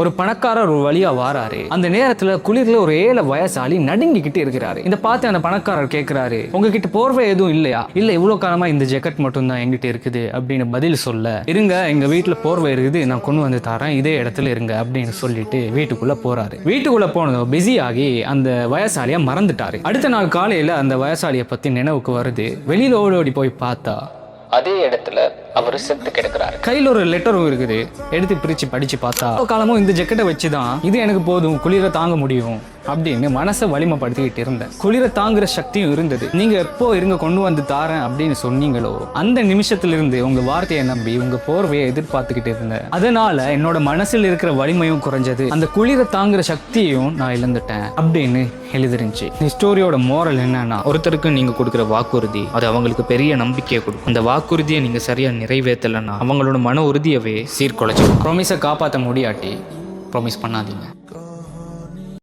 ஒரு பணக்காரர் ஒரு வழியா வாராரு. அந்த நேரத்துல குளிர்ல ஒரு ஏழை வயசாளி நடுங்கிக்கிட்டு இருக்கிறாரு. இந்த பார்த்து அந்த பணக்காரர் கேட்கிறாரு, உங்ககிட்ட போர்வை எதுவும் இல்லையா? இல்ல, இவ்வளவு காலமா இந்த ஜெக்கெட் மட்டும் தான் எங்கிட்ட இருக்குது அப்படின்னு பதில் சொல்ல, இருங்க எங்க வீட்டுல போர்வை இருக்குது, நான் கொண்டு வந்து தரேன், இதே இடத்துல இருங்க அப்படின்னு சொல்லிட்டு வீட்டுக்குள்ள போறாரு. வீட்டுக்குள்ள போனதும் பிஸி ஆகி அந்த வயசாலியா மறந்துட்டாரு. அடுத்த நாள் காலையில அந்த வயசாலியை பத்தி நினைவுக்கு வருது. வெளியில ஓடி போய் பார்த்தா அதே இடத்துல அவர் செத்து கிடக்குறாரு. கையில் ஒரு லெட்டரும் இருக்குது. எடுத்து பிரிச்சு படிச்சு பார்த்தா, காலமும் இந்த ஜெக்கெட்டை வச்சுதான் இது எனக்கு போதும், குளிர தாங்க முடியும் அப்படின்னு மனசை வலிமைப்படுத்திக்கிட்டு இருந்தேன். குளிர தாங்குற சக்தியும் இருந்தது. நீங்க எப்போ இருங்க கொண்டு வந்து தாரேன் அப்படின்னு சொன்னீங்களோ அந்த நிமிஷத்திலிருந்து உங்க வார்த்தையை நம்பி உங்க போர்வையை எதிர்பார்த்துக்கிட்டு இருந்தேன். அதனால என்னோட மனசில் இருக்கிற வலிமையும் குறைஞ்சது, அந்த குளிர தாங்குற சக்தியையும் நான் இழந்துட்டேன் அப்படின்னு எழுதிருந்துச்சு. இந்த ஸ்டோரியோட மோரல் என்னன்னா, ஒருத்தருக்கு நீங்க கொடுக்குற வாக்குறுதி அது அவங்களுக்கு பெரிய நம்பிக்கையை கொடுக்கும். அந்த வாக்குறுதியை நீங்க சரியா நிறைவேற்றலைன்னா அவங்களோட மன உறுதியவே சீர்குலைச்சிடும். ப்ராமிஸை காப்பாற்ற முடியாட்டி ப்ராமிஸ் பண்ணாதீங்க.